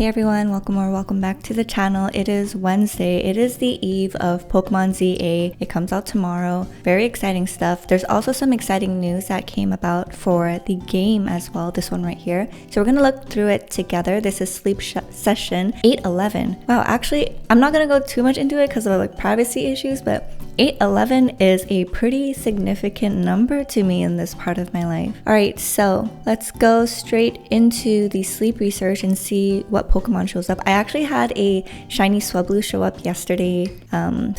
Hey everyone, welcome back to the channel. It is Wednesday. It is the eve of Pokémon ZA. It comes out tomorrow. Very exciting stuff. There's also some exciting news that came about for the game as well, this one right here. So we're gonna look through it together. This is Sleep Session 811. Wow, actually, I'm not gonna go too much into it because of like privacy issues, but 811 is a pretty significant number to me in this part of my life. Alright, so let's go straight into the sleep research and see what Pokemon shows up. I actually had a shiny Swablu show up yesterday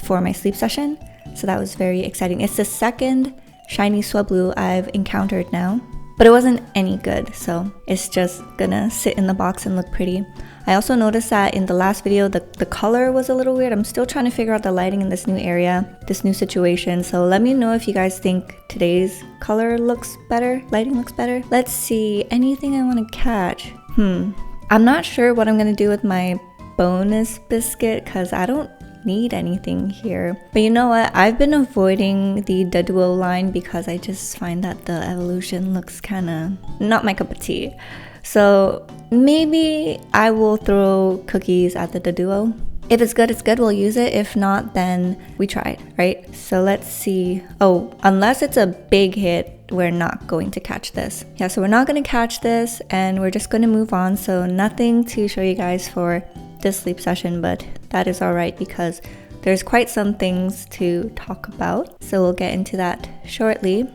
for my sleep session, so that was very exciting. It's the second shiny Swablu I've encountered now, but it wasn't any good, so it's just gonna sit in the box and look pretty. I also noticed that in the last video, the color was a little weird. I'm still trying to figure out the lighting in this new area, this new situation. So let me know if you guys think today's color looks better, lighting looks better. Let's see, anything I want to catch? I'm not sure what I'm gonna do with my bonus biscuit because I don't need anything here. But you know what? I've been avoiding the Duo line because I just find that the evolution looks kind of not my cup of tea. So maybe I will throw cookies at the Duo. If it's good, we'll use it. If not, then we tried, right? So let's see. Oh, unless it's a big hit, we're not going to catch this. Yeah, so we're not going to catch this and we're just going to move on. So nothing to show you guys for this sleep session, but that is all right because there's quite some things to talk about. So we'll get into that shortly.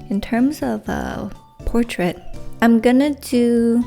In terms of portrait, I'm gonna do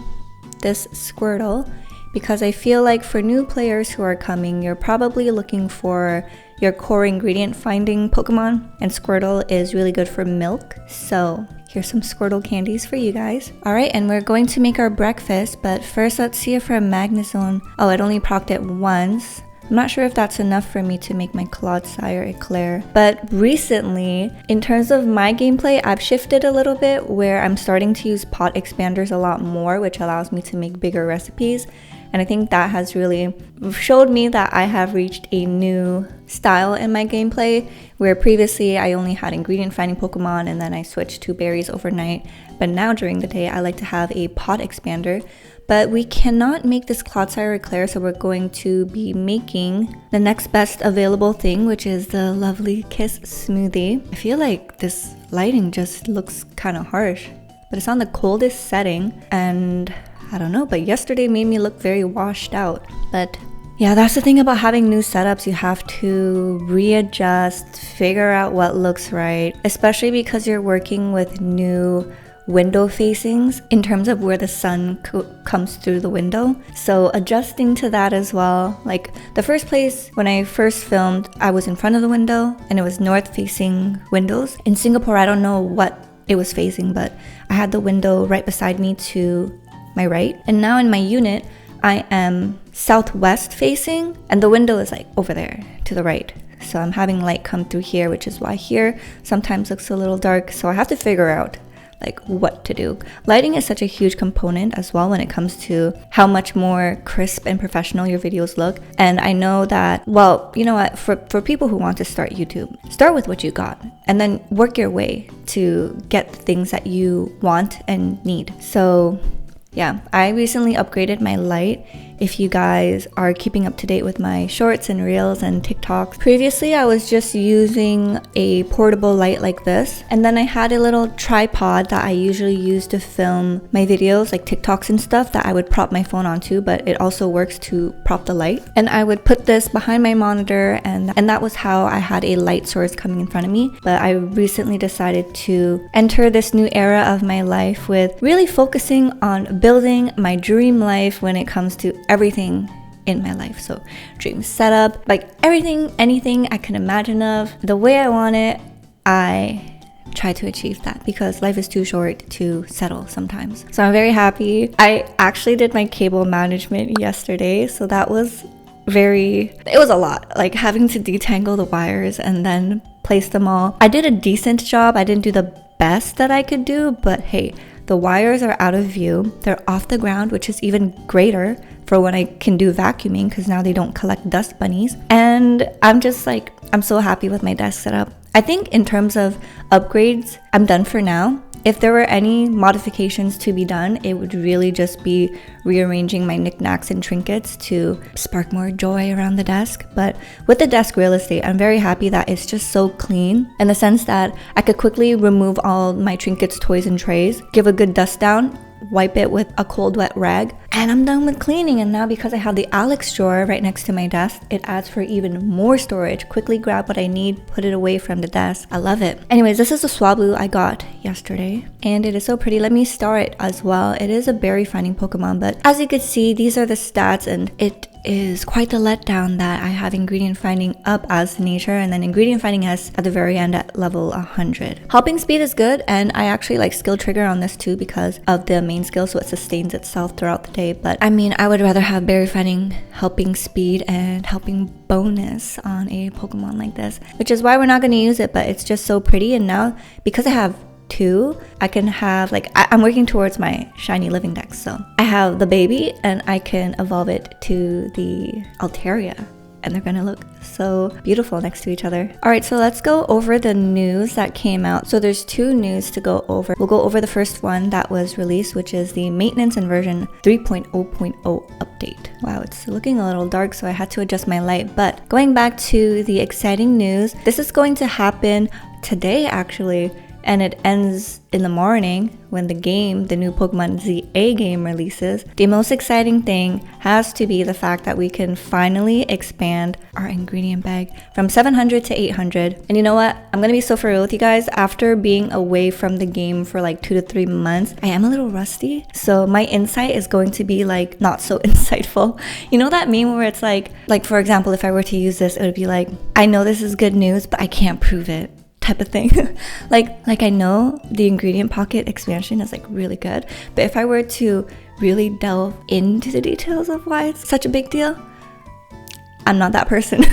this Squirtle because I feel like for new players who are coming, you're probably looking for your core ingredient finding Pokemon, and Squirtle is really good for milk. So here's some Squirtle candies for you guys. All right, and we're going to make our breakfast, but first let's see if our Magnezone, oh, it only procced it once. I'm not sure if that's enough for me to make my Clodsire Eclair, but recently, in terms of my gameplay, I've shifted a little bit where I'm starting to use pot expanders a lot more, which allows me to make bigger recipes. And I think that has really showed me that I have reached a new style in my gameplay, where previously I only had ingredient finding Pokemon and then I switched to berries overnight. But now during the day, I like to have a pot expander. But we cannot make this Clodsire Eclair, so we're going to be making the next best available thing, which is the lovely Kiss Smoothie. I feel like this lighting just looks kind of harsh, but it's on the coldest setting, and I don't know, but yesterday made me look very washed out. But yeah, that's the thing about having new setups. You have to readjust, figure out what looks right, especially because you're working with new window facings in terms of where the sun comes through the window. So adjusting to that as well. Like the first place when I first filmed, I was in front of the window and it was north facing windows. In Singapore, I don't know what it was facing, but I had the window right beside me to my right. And now in my unit, I am southwest facing and the window is like over there to the right. So I'm having light come through here, which is why here sometimes looks a little dark. So I have to figure out like what to do. Lighting is such a huge component as well when it comes to how much more crisp and professional your videos look. And I know that, well, you know what, for people who want to start YouTube, start with what you got and then work your way to get the things that you want and need. So yeah, I recently upgraded my light. If you guys are keeping up to date with my shorts and reels and TikToks, previously I was just using a portable light like this, and then I had a little tripod that I usually use to film my videos like TikToks and stuff that I would prop my phone onto, but it also works to prop the light. And I would put this behind my monitor, and that was how I had a light source coming in front of me. But I recently decided to enter this new era of my life with really focusing on building my dream life when it comes to everything in my life. So dream setup, like everything, anything I can imagine of, the way I want it, I try to achieve that because life is too short to settle sometimes. So I'm very happy. I actually did my cable management yesterday, so that was it was a lot, like having to detangle the wires and then place them all. I did a decent job. I didn't do the best that I could do, but hey, the wires are out of view. They're off the ground, which is even greater for when I can do vacuuming because now they don't collect dust bunnies. And I'm just like, I'm so happy with my desk setup. I think in terms of upgrades, I'm done for now. If there were any modifications to be done, it would really just be rearranging my knickknacks and trinkets to spark more joy around the desk. But with the desk real estate, I'm very happy that it's just so clean in the sense that I could quickly remove all my trinkets, toys, and trays, give a good dust down, wipe it with a cold wet rag, and I'm done with cleaning. And now because I have the Alex drawer right next to my desk, it adds for even more storage. Quickly grab what I need, put it away from the desk. I love it. Anyways, this is the Swablu I got yesterday, and it is so pretty. Let me star it as well. It is a berry finding Pokemon, but as you can see, these are the stats, and it is quite the letdown that I have ingredient finding up as nature, and then ingredient finding has at the very end at level 100. Helping speed is good, and I actually like skill trigger on this too because of the main skill, so it sustains itself throughout the day. But I mean, I would rather have berry finding, helping speed, and helping bonus on a Pokemon like this, which is why we're not going to use it, but it's just so pretty. And now because I have two, I can have like I'm working towards my shiny living dex, so I have the baby and I can evolve it to the Altaria, and they're gonna look so beautiful next to each other. All right, so let's go over the news that came out. So there's two news to go over. We'll go over the first one that was released, which is the maintenance and version 3.0.0 update. Wow, it's looking a little dark, so I had to adjust my light. But going back to the exciting news, this is going to happen today actually, and it ends in the morning when the new Pokemon ZA game releases. The most exciting thing has to be the fact that we can finally expand our ingredient bag from 700 to 800. And you know what? I'm gonna be so for real with you guys. After being away from the game for like 2 to 3 months, I am a little rusty. So my insight is going to be like not so insightful. You know that meme where it's like for example, if I were to use this, it would be like, I know this is good news, but I can't prove it. Type of thing. like I know the ingredient pocket expansion is like really good, but if I were to really delve into the details of why it's such a big deal, I'm not that person.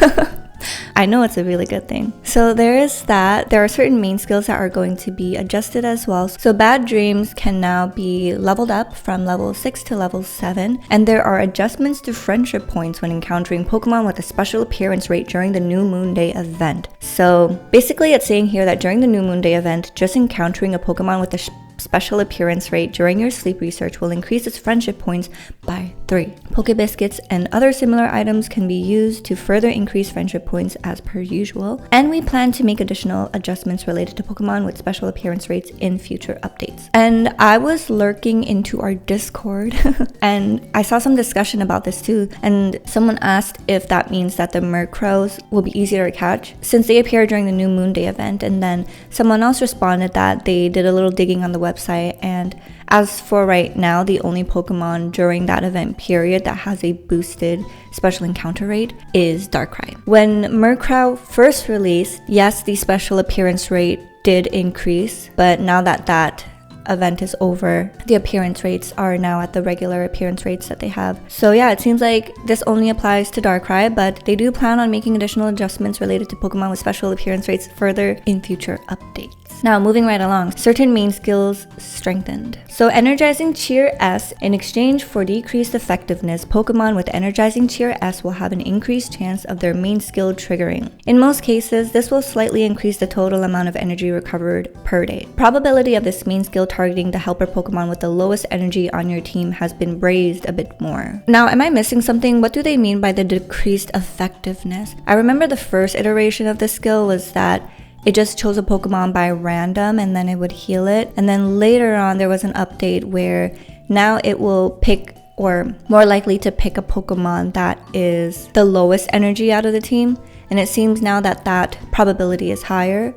I know it's a really good thing. So there is that. There are certain main skills that are going to be adjusted as well. So Bad Dreams can now be leveled up from level 6 to level 7. And there are adjustments to friendship points when encountering Pokemon with a special appearance rate during the New Moon Day event. So basically it's saying here that during the New Moon Day event, just encountering a Pokemon with a special appearance rate during your sleep research will increase its friendship points by 3. Poke Biscuits and other similar items can be used to further increase friendship points as per usual, and we plan to make additional adjustments related to Pokemon with special appearance rates in future updates. And I was lurking into our Discord and I saw some discussion about this too, and someone asked if that means that the Murkrows will be easier to catch since they appear during the New Moon Day event, and then someone else responded that they did a little digging on the website, and as for right now, the only Pokemon during that event period that has a boosted special encounter rate is Darkrai. When Murkrow first released, yes, the special appearance rate did increase, but now that event is over, the appearance rates are now at the regular appearance rates that they have. So yeah, it seems like this only applies to Darkrai, but they do plan on making additional adjustments related to Pokemon with special appearance rates further in future updates. Now moving right along, certain main skills strengthened. So Energizing Cheer S, in exchange for decreased effectiveness, Pokemon with Energizing Cheer S will have an increased chance of their main skill triggering. In most cases, this will slightly increase the total amount of energy recovered per day. Probability of this main skill targeting the helper Pokemon with the lowest energy on your team has been raised a bit more. Now, am I missing something? What do they mean by the decreased effectiveness? I remember the first iteration of this skill was that it just chose a Pokemon by random and then it would heal it. And then later on there was an update where now it will pick, or more likely to pick, a Pokemon that is the lowest energy out of the team. And it seems now that that probability is higher.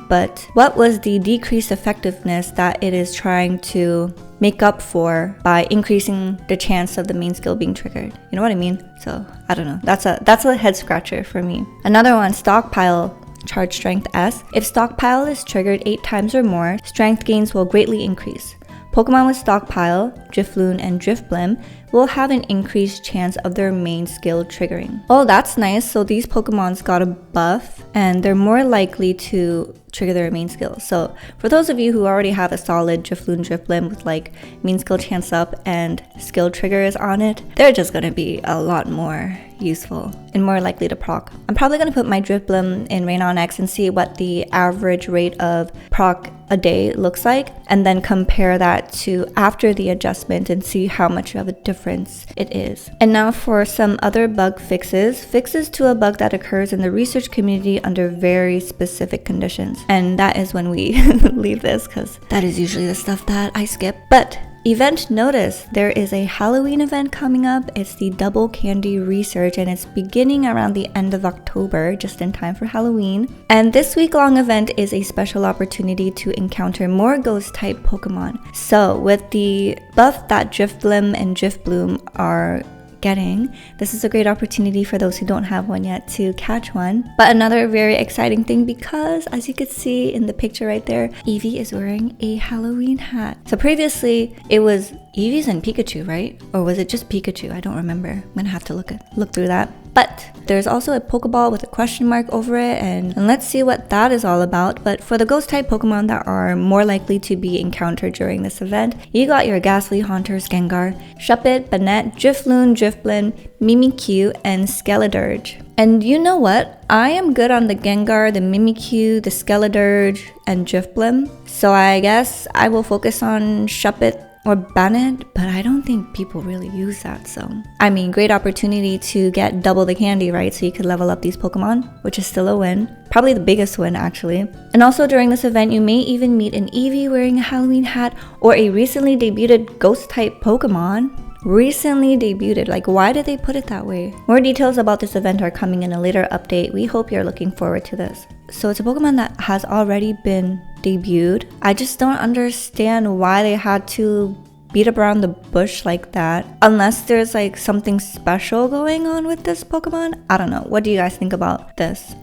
But what was the decreased effectiveness that it is trying to make up for by increasing the chance of the main skill being triggered? You know what I mean? So I don't know. That's a head scratcher for me. Another one, Stockpile Charge Strength S. If Stockpile is triggered 8 times or more, strength gains will greatly increase. Pokemon with Stockpile, Drifloon, and Drifblim will have an increased chance of their main skill triggering. Oh, that's nice. So these Pokemons got a buff and they're more likely to trigger their main skill. So for those of you who already have a solid Drifloon, Drifblim with like main skill chance up and skill triggers on it, they're just gonna be a lot more useful and more likely to proc. I'm probably going to put my Drifblim in Rain on X and see what the average rate of proc a day looks like, and then compare that to after the adjustment and see how much of a difference it is. And now for some other bug fixes to a bug that occurs in the research community under very specific conditions. And that is when we leave this, because that is usually the stuff that I skip. But event notice, there is a Halloween event coming up. It's the Double Candy Research, and it's beginning around the end of October, just in time for Halloween. And this week-long event is a special opportunity to encounter more ghost-type Pokemon. So with the buff that Drifblim and Drifbloom are getting, this is a great opportunity for those who don't have one yet to catch one. But another very exciting thing, because as you could see in the picture right there, Eevee is wearing a Halloween hat. So previously it was Eevee's and Pikachu, right? Or was it just Pikachu? I don't remember. I'm gonna have to look through that. But there's also a Pokeball with a question mark over it, and let's see what that is all about. But for the ghost type Pokemon that are more likely to be encountered during this event, you got your Ghastly Haunters, Gengar, Shuppet, Banette, Drifloon, Drifblim, Mimikyu, and Skeledirge. And you know what? I am good on the Gengar, the Mimikyu, the Skeledirge, and Drifblim. So I guess I will focus on Shuppet or Banette, but I don't think people really use that. So I mean, great opportunity to get double the candy, right? So you could level up these Pokemon, which is still a win. Probably the biggest win, actually. And also during this event, you may even meet an Eevee wearing a Halloween hat, or a recently debuted ghost type Pokemon. Recently debuted, like why did they put it that way? More details about this event are coming in a later update. We hope you're looking forward to this. So it's a Pokemon that has already been debuted. I just don't understand why they had to beat up around the bush like that, unless there's like something special going on with this Pokemon. I don't know. What do you guys think about this?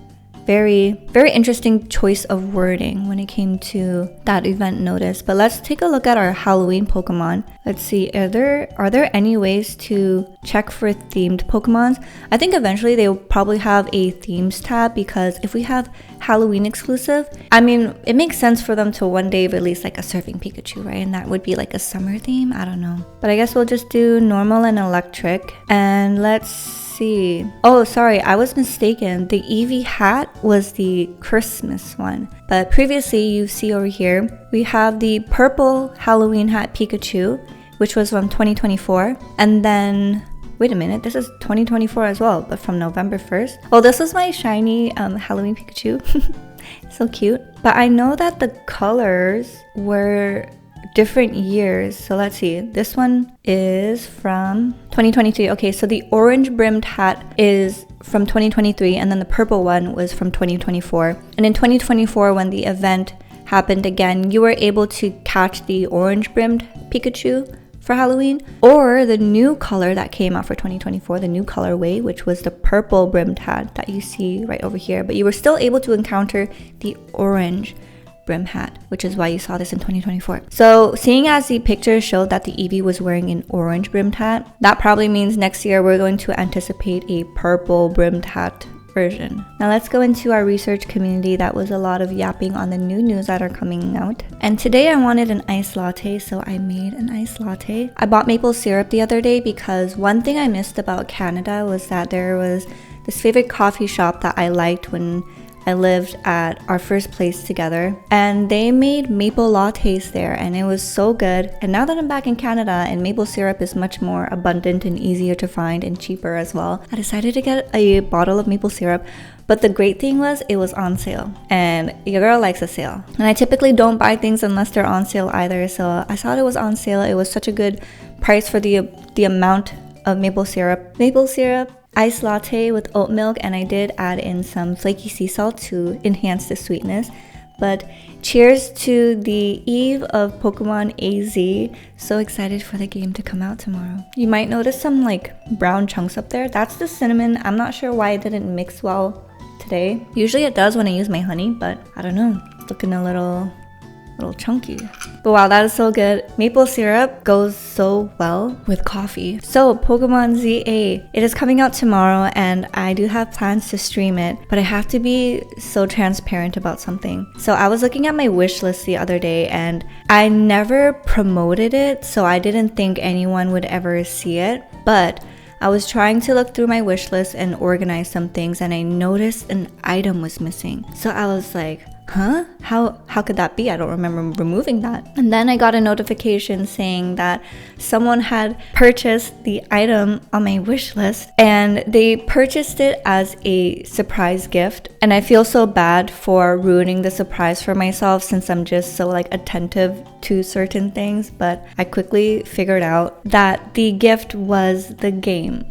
Very interesting choice of wording when it came to that event notice. But let's take a look at our Halloween Pokemon. Let's see, are there any ways to check for themed Pokemons? I think eventually they will probably have a themes tab, because if we have Halloween exclusive, I mean, it makes sense for them to one day release like a surfing Pikachu, right? And that would be like a summer theme. I don't know. But I guess we'll just do normal and electric. And let's see. Oh, sorry, I was mistaken. The Eevee hat was the Christmas one. But previously, you see over here, we have the purple Halloween hat Pikachu, which was from 2024. And then, wait a minute, this is 2024 as well, but from November 1st. Oh, this was my shiny Halloween Pikachu. So cute. But I know that the colors were different years. So let's see, this one is from 2023. Okay, so the orange brimmed hat is from 2023, and then the purple one was from 2024. And in 2024, when the event happened again, you were able to catch the orange brimmed Pikachu for Halloween, or the new color that came out for 2024, the new colorway, which was the purple brimmed hat that you see right over here. But you were still able to encounter the orange brim hat, which is why you saw this in 2024. So seeing as the picture showed that the Eevee was wearing an orange brimmed hat, that probably means next year we're going to anticipate a purple brimmed hat version. Now let's go into our research community. That was a lot of yapping on the new news that are coming out. And today I wanted an iced latte, so I made an iced latte. I bought maple syrup the other day because one thing I missed about Canada was that there was this favorite coffee shop that I liked when I lived at our first place together, and they made maple lattes there, and it was so good. And now that I'm back in Canada and maple syrup is much more abundant and easier to find and cheaper as well, I decided to get a bottle of maple syrup. But the great thing was it was on sale, and your girl likes a sale. And I typically don't buy things unless they're on sale either, so I thought it was on sale. It was such a good price for the amount of maple syrup. Maple syrup, iced latte with oat milk, and I did add in some flaky sea salt to enhance the sweetness. But cheers to the eve of Pokemon AZ. So excited for the game to come out tomorrow. You might notice some like brown chunks up there. That's the cinnamon. I'm not sure why it didn't mix well today. Usually it does when I use my honey, but I don't know. It's looking a little chunky. But wow, that is so good. Maple syrup goes so well with coffee. So Pokemon ZA, it is coming out tomorrow, and I do have plans to stream it, but I have to be so transparent about something. So I was looking at my wish list the other day, and I never promoted it, so I didn't think anyone would ever see it. But I I was trying to look through my wish list and organize some things, and I noticed an item was missing. So I was like, huh? How could that be? I don't remember removing that. And then I got a notification saying that someone had purchased the item on my wish list, and they purchased it as a surprise gift. And I feel so bad for ruining the surprise for myself since I'm just so like attentive to certain things, but I quickly figured out that the gift was the game.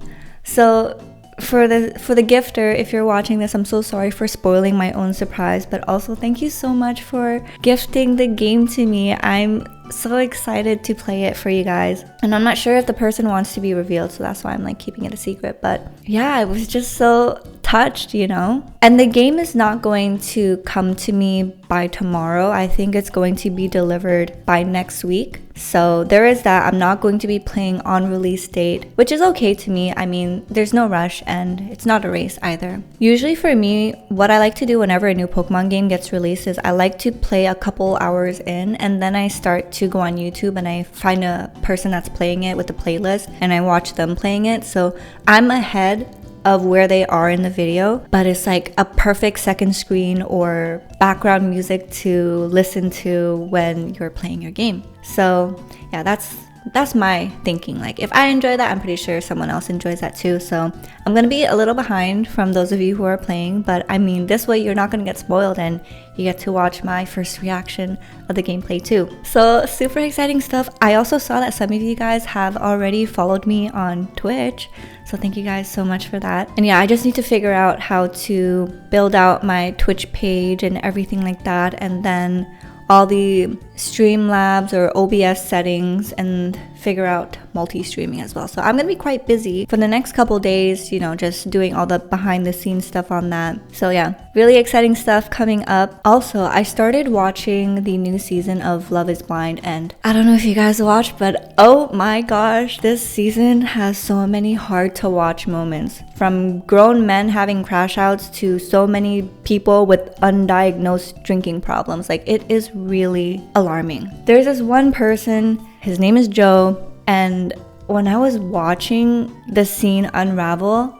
So for the gifter, if you're watching this, I'm so sorry for spoiling my own surprise, but also thank you so much for gifting the game to me. I'm so excited to play it for you guys, and I'm not sure if the person wants to be revealed, so that's why I'm like keeping it a secret. But yeah, I was just so touched, you know. And the game is not going to come to me by tomorrow. I think it's going to be delivered by next week. So there is that. I'm not going to be playing on release date, which is okay to me. I mean, there's no rush and it's not a race either. Usually for me, what I like to do whenever a new Pokemon game gets released is I like to play a couple hours in, and then I start to go on YouTube and I find a person that's playing it with a playlist and I watch them playing it. So I'm ahead of where they are in the video, but it's like a perfect second screen or background music to listen to when you're playing your game. So yeah, that's my thinking. Like if I enjoy that, I'm pretty sure someone else enjoys that too. So I'm gonna be a little behind from those of you who are playing, but I mean, this way you're not gonna get spoiled and you get to watch my first reaction of the gameplay too. So super exciting stuff. I also saw that some of you guys have already followed me on Twitch, so thank you guys so much for that. And yeah, I just need to figure out how to build out my Twitch page and everything like that, and then all the Streamlabs or OBS settings, and figure out multi-streaming as well. So I'm gonna be quite busy for the next couple days, you know, just doing all the behind the scenes stuff on that. So yeah, really exciting stuff coming up. Also, I started watching the new season of Love is Blind, and I don't know if you guys watch, but oh my gosh, this season has so many hard to watch moments. From grown men having crash outs to so many people with undiagnosed drinking problems. Like, it is really alarming. There's this one person, his name is Joe, and when I was watching the scene unravel,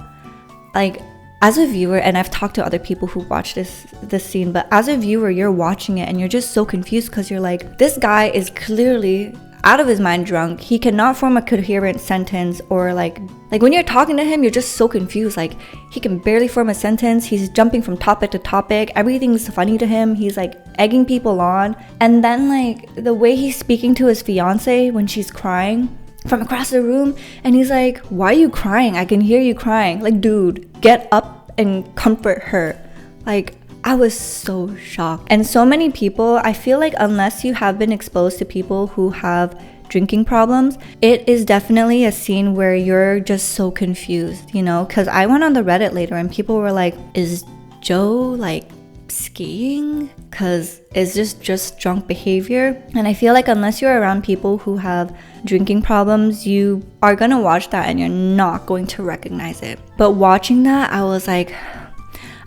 like as a viewer, and I've talked to other people who watch this scene, but as a viewer, you're watching it and you're just so confused because you're like, this guy is clearly out of his mind drunk. He cannot form a coherent sentence, or like when you're talking to him, you're just so confused. Like, he can barely form a sentence. He's jumping from topic to topic. Everything's funny to him. He's like egging people on. And then like the way he's speaking to his fiance when she's crying from across the room, and he's like, why are you crying? I can hear you crying. Like, dude, get up and comfort her. Like, I was so shocked. And so many people, I feel like unless you have been exposed to people who have drinking problems, it is definitely a scene where you're just so confused, you know? Because I went on the Reddit later and people were like, is Joe like skiing? Because it's just drunk behavior. And I feel like unless you're around people who have drinking problems, you are gonna watch that and you're not going to recognize it. But watching that, I was like,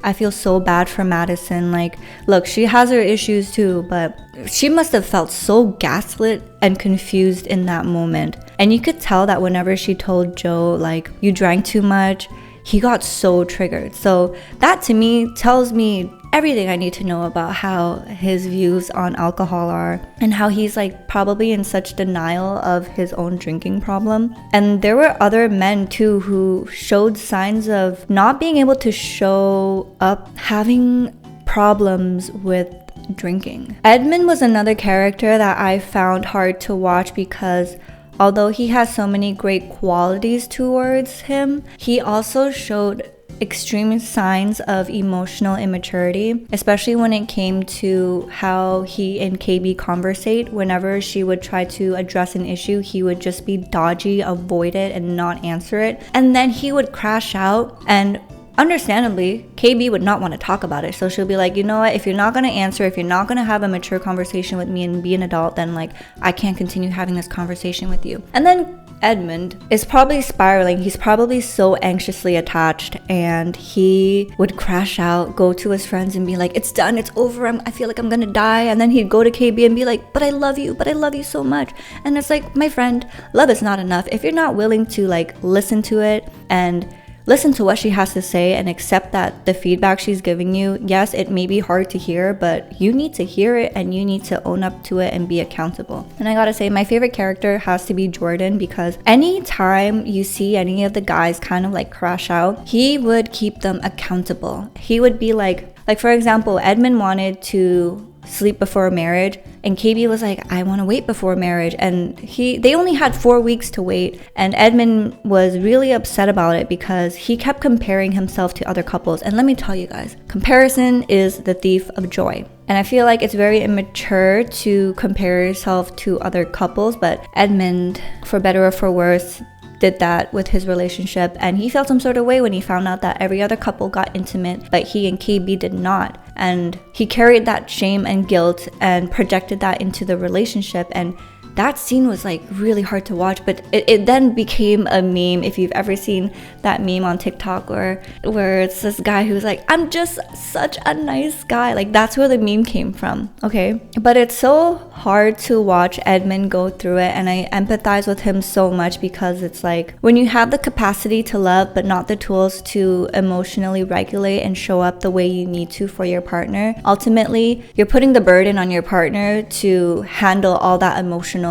I feel so bad for Madison. Like, look, she has her issues too, but she must have felt so gaslit and confused in that moment. And you could tell that whenever she told Joe, like, you drank too much, he got so triggered. So that to me tells me everything I need to know about how his views on alcohol are, and how he's like probably in such denial of his own drinking problem. And there were other men too who showed signs of not being able to show up, having problems with drinking. Edmund was another character that I found hard to watch because although he has so many great qualities towards him, he also showed extreme signs of emotional immaturity, especially when it came to how he and KB conversate. Whenever she would try to address an issue, he would just be dodgy, avoid it, and not answer it. And then he would crash out, and understandably, KB would not want to talk about it. So she'll be like, you know what, if you're not going to answer, if you're not going to have a mature conversation with me and be an adult, then like, I can't continue having this conversation with you. And then Edmund is probably spiraling. He's probably so anxiously attached, and he would crash out, go to his friends and be like, it's done, it's over, I feel like I'm gonna die. And then he'd go to KB and be like, but I love you so much. And it's like, my friend, love is not enough. If you're not willing to like listen to it and listen to what she has to say and accept that the feedback she's giving you, yes, it may be hard to hear, but you need to hear it and you need to own up to it and be accountable. And I gotta say, my favorite character has to be Jordan, because anytime you see any of the guys kind of like crash out, he would keep them accountable. He would be like for example, Edmund wanted to sleep before marriage, and KB was like, I want to wait before marriage, and they only had 4 weeks to wait, and Edmund was really upset about it because he kept comparing himself to other couples. And let me tell you guys, comparison is the thief of joy. And I feel like it's very immature to compare yourself to other couples, but Edmund, for better or for worse, did that with his relationship, and he felt some sort of way when he found out that every other couple got intimate but he and KB did not, and he carried that shame and guilt and projected that into the relationship. And that scene was like really hard to watch, but it then became a meme. If you've ever seen that meme on TikTok where it's this guy who's like, I'm just such a nice guy, like that's where the meme came from, okay? But it's so hard to watch Edmund go through it, and I empathize with him so much, because it's like when you have the capacity to love but not the tools to emotionally regulate and show up the way you need to for your partner, ultimately you're putting the burden on your partner to handle all that emotional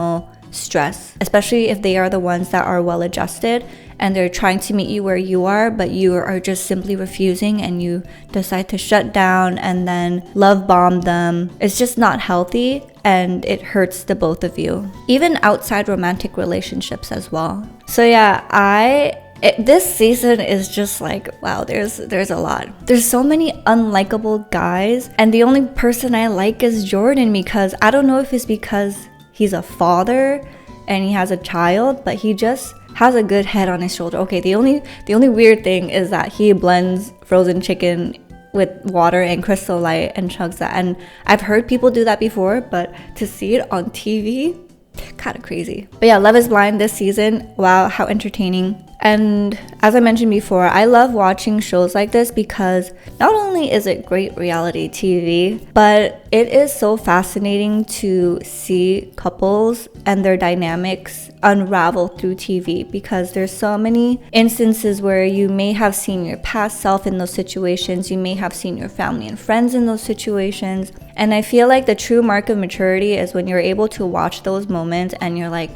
stress, especially if they are the ones that are well adjusted and they're trying to meet you where you are, but you are just simply refusing and you decide to shut down and then love bomb them. It's just not healthy, and it hurts the both of you, even outside romantic relationships as well. So yeah, this season is just like, wow, there's a lot. There's so many unlikable guys, and the only person I like is Jordan, because I don't know if it's because he's a father and he has a child, but he just has a good head on his shoulder. Okay, the only weird thing is that he blends frozen chicken with water and Crystal Light and chugs that. And I've heard people do that before, but to see it on TV, kind of crazy. But yeah, Love is Blind this season, wow, how entertaining. And as I mentioned before, I love watching shows like this because not only is it great reality TV, but it is so fascinating to see couples and their dynamics unravel through TV, because there's so many instances where you may have seen your past self in those situations, you may have seen your family and friends in those situations, and I feel like the true mark of maturity is when you're able to watch those moments and you're like,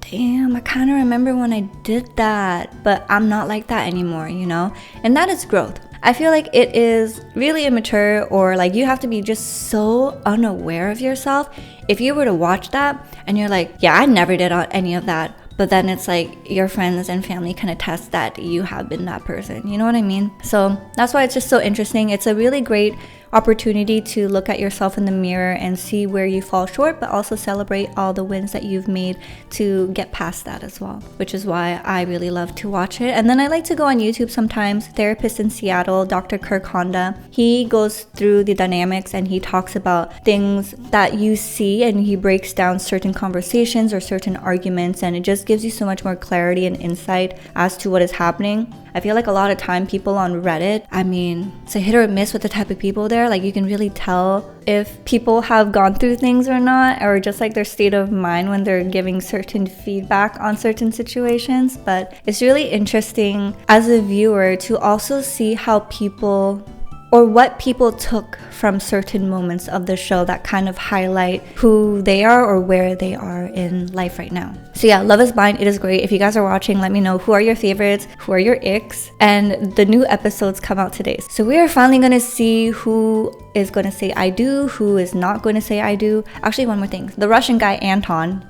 damn, I kind of remember when I did that, but I'm not like that anymore, you know? And that is growth. I feel like it is really immature, or like you have to be just so unaware of yourself if you were to watch that and you're like, yeah, I never did any of that. But then it's like your friends and family can attest that you have been that person. You know what I mean? So that's why it's just so interesting. It's a really great opportunity to look at yourself in the mirror and see where you fall short, but also celebrate all the wins that you've made to get past that as well, which is why I really love to watch it. And then I like to go on YouTube sometimes. Therapist in Seattle, Dr. Kirk Honda, he goes through the dynamics and he talks about things that you see, and he breaks down certain conversations or certain arguments, and it just gives you so much more clarity and insight as to what is happening. I feel like a lot of time people on Reddit, I mean, it's a hit or miss with the type of people there. Like you can really tell if people have gone through things or not, or just like their state of mind when they're giving certain feedback on certain situations. But it's really interesting as a viewer to also see how people, or what people took from certain moments of the show that kind of highlight who they are or where they are in life right now. So yeah, Love is Blind, it is great. If you guys are watching, let me know who are your favorites, who are your icks, and the new episodes come out today. So we are finally gonna see who is gonna say I do, who is not gonna say I do. Actually, one more thing, the Russian guy Anton.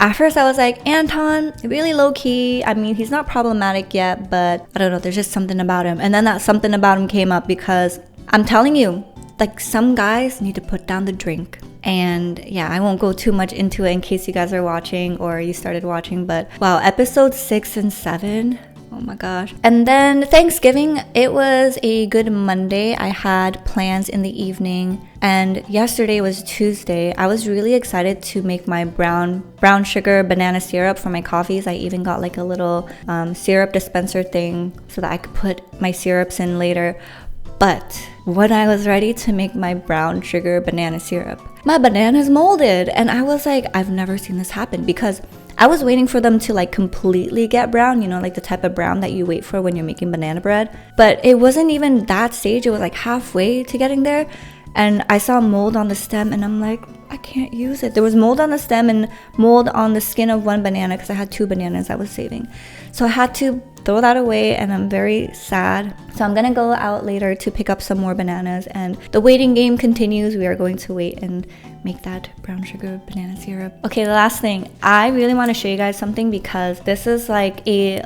At first I was like, Anton, really low-key. I mean, he's not problematic yet, but I don't know, there's just something about him. And then that something about him came up because I'm telling you, like, some guys need to put down the drink. And yeah, I won't go too much into it in case you guys are watching or you started watching, but wow, episodes 6 and 7, Oh my gosh. And then Thanksgiving, it was a good Monday. I had plans in the evening, and yesterday was Tuesday. I was really excited to make my brown sugar banana syrup for my coffees. I even got like a little syrup dispenser thing so that I could put my syrups in later. But when I was ready to make my brown sugar banana syrup, my bananas molded, and I was like, I've never seen this happen, because I was waiting for them to like completely get brown, you know, like the type of brown that you wait for when you're making banana bread. But it wasn't even that stage. It was like halfway to getting there. And I saw mold on the stem, and I'm like, I can't use it. There was mold on the stem and mold on the skin of one banana, because I had 2 bananas I was saving. So I had to throw that away, and I'm very sad. So I'm gonna go out later to pick up some more bananas, and the waiting game continues. We are going to wait and make that brown sugar banana syrup. Okay, the last thing, I really want to show you guys something, because this is like a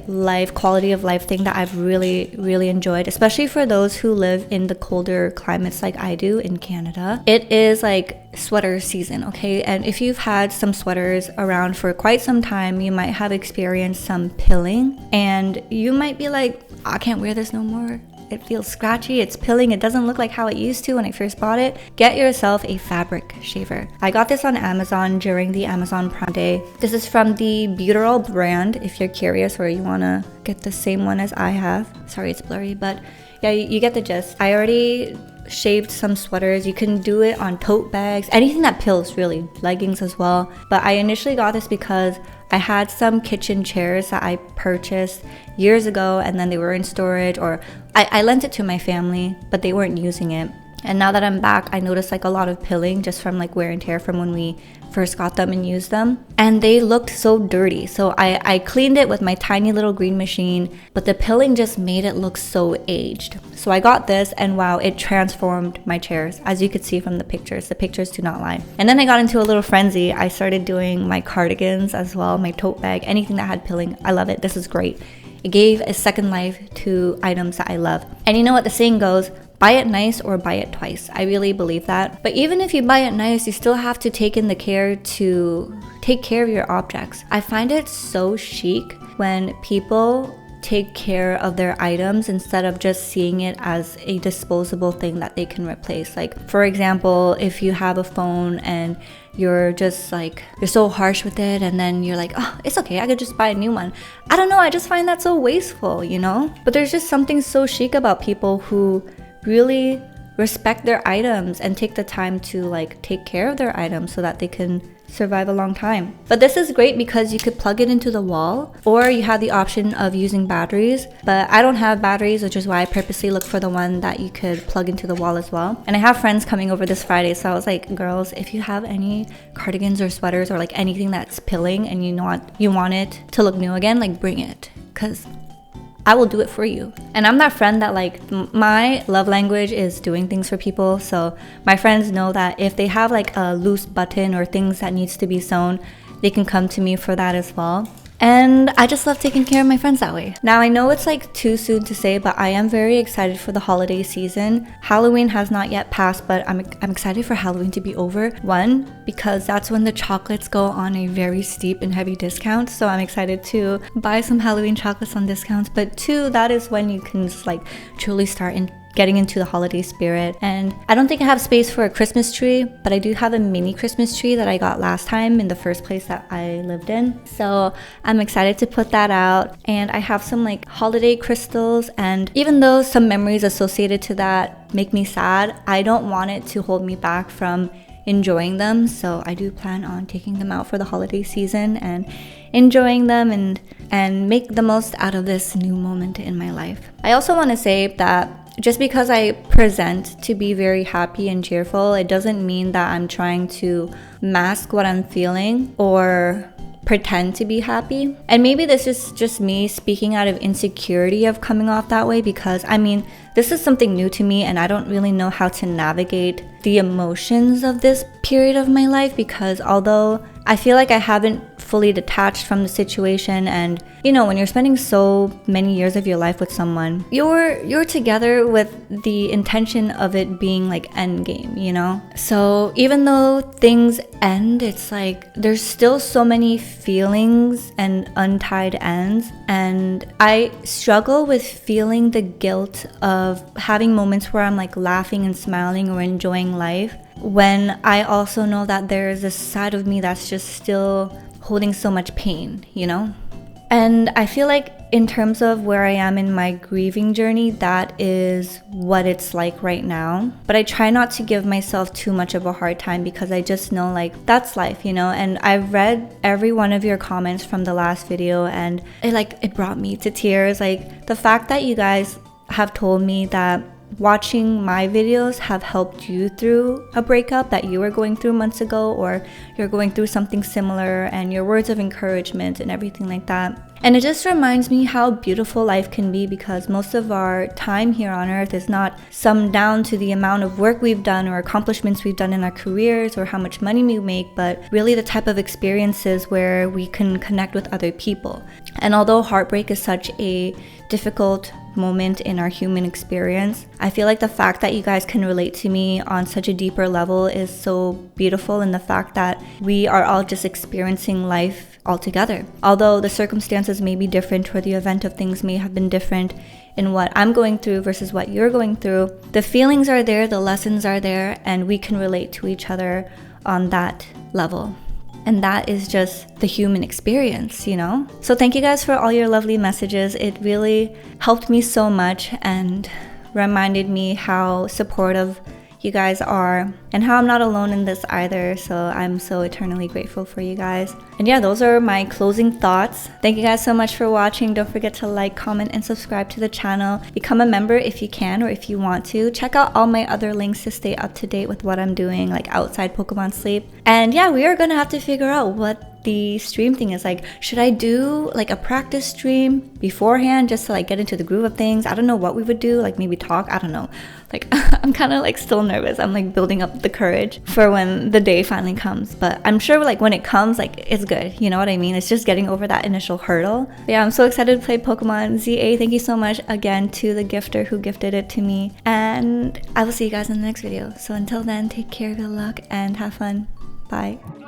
quality of life thing that I've really enjoyed, especially for those who live in the colder climates like I do in Canada. It is like sweater season, okay? And if you've had some sweaters around for quite some time, you might have experienced some pilling, and you might be like, I can't wear this no more. It feels scratchy, it's pilling, it doesn't look like how it used to when I first bought it. Get yourself a fabric shaver. I got this on Amazon during the Amazon Prime Day. This is from the Eutrope brand, if you're curious or you wanna get the same one as I have. Sorry, it's blurry, but yeah, you get the gist. I already shaved some sweaters. You can do it on tote bags, anything that pills really, leggings as well. But I initially got this because I had some kitchen chairs that I purchased years ago, and then they were in storage, or I lent it to my family, but they weren't using it. And now that I'm back, I noticed like a lot of pilling just from like wear and tear from when we first got them and used them. And they looked so dirty. So I cleaned it with my tiny little green machine, but the pilling just made it look so aged. So I got this, and wow, it transformed my chairs. As you could see from the pictures do not lie. And then I got into a little frenzy. I started doing my cardigans as well, my tote bag, anything that had pilling. I love it. This is great. It gave a second life to items that I love. And you know what the saying goes, buy it nice or buy it twice. I really believe that. But even if you buy it nice, you still have to take in the care to take care of your objects. I find it so chic when people take care of their items instead of just seeing it as a disposable thing that they can replace. Like, for example, if you have a phone and you're just like, you're so harsh with it, and then you're like, oh, it's okay, I could just buy a new one. I don't know, I just find that so wasteful, you know? But there's just something so chic about people who really respect their items and take the time to like take care of their items so that they can survive a long time. But this is great because you could plug it into the wall, or you have the option of using batteries. But I don't have batteries, which is why I purposely look for the one that you could plug into the wall as well. And I have friends coming over this Friday, so I was like, girls, if you have any cardigans or sweaters or like anything that's pilling and you want it to look new again, like bring it, because I will do it for you. And I'm that friend that like, my love language is doing things for people. So my friends know that if they have like a loose button or things that needs to be sewn, they can come to me for that as well. And I just love taking care of my friends that way. Now I know it's like too soon to say, but I am very excited for the holiday season. Halloween has not yet passed, but I'm excited for Halloween to be over. One, because that's when the chocolates go on a very steep and heavy discount. So I'm excited to buy some Halloween chocolates on discounts. But two, that is when you can just like truly start getting into the holiday spirit. And I don't think I have space for a Christmas tree, but I do have a mini Christmas tree that I got last time in the first place that I lived in. So I'm excited to put that out. And I have some like holiday crystals, and even though some memories associated to that make me sad, I don't want it to hold me back from enjoying them. So I do plan on taking them out for the holiday season and enjoying them and make the most out of this new moment in my life. I also want to say that just because I present to be very happy and cheerful, it doesn't mean that I'm trying to mask what I'm feeling or pretend to be happy. And maybe this is just me speaking out of insecurity of coming off that way, because I mean, this is something new to me and I don't really know how to navigate the emotions of this period of my life, because although I feel like I haven't fully detached from the situation. And you know, when you're spending so many years of your life with someone, you're together with the intention of it being like end game, you know? So even though things end, it's like there's still so many feelings and untied ends. And I struggle with feeling the guilt of having moments where I'm like laughing and smiling or enjoying life, when I also know that there is a side of me that's just still holding so much pain, you know? And I feel like in terms of where I am in my grieving journey, that is what it's like right now. But I try not to give myself too much of a hard time, because I just know like that's life, you know? And I've read every one of your comments from the last video, and it brought me to tears. Like the fact that you guys have told me that watching my videos have helped you through a breakup that you were going through months ago, or you're going through something similar, and your words of encouragement and everything like that. And it just reminds me how beautiful life can be, because most of our time here on earth is not summed down to the amount of work we've done or accomplishments we've done in our careers or how much money we make, but really the type of experiences where we can connect with other people. And although heartbreak is such a difficult moment in our human experience, I feel like the fact that you guys can relate to me on such a deeper level is so beautiful, in the fact that we are all just experiencing life all together. Although the circumstances may be different, or the event of things may have been different in what I'm going through versus what you're going through, the feelings are there, the lessons are there, and we can relate to each other on that level. And that is just the human experience, you know? So thank you guys for all your lovely messages. It really helped me so much and reminded me how supportive you guys are, and how I'm not alone in this either. So I'm so eternally grateful for you guys. And yeah, those are my closing thoughts. Thank you guys so much for watching. Don't forget to like, comment, and subscribe to the channel. Become a member if you can, or if you want to. Check out all my other links to stay up to date with what I'm doing, like outside Pokemon Sleep. And yeah, we are gonna have to figure out what the stream thing is. Like, should I do like a practice stream beforehand just to like get into the groove of things? I don't know what we would do, like maybe talk, I don't know. Like I'm kind of like still nervous. I'm like building up the courage for when the day finally comes, but I'm sure like when it comes, like it's good, you know what I mean? It's just getting over that initial hurdle. But yeah, I'm so excited to play Pokemon ZA. Thank you so much again to the gifter who gifted it to me, and I will see you guys in the next video. So until then, take care, good luck, and have fun. Bye.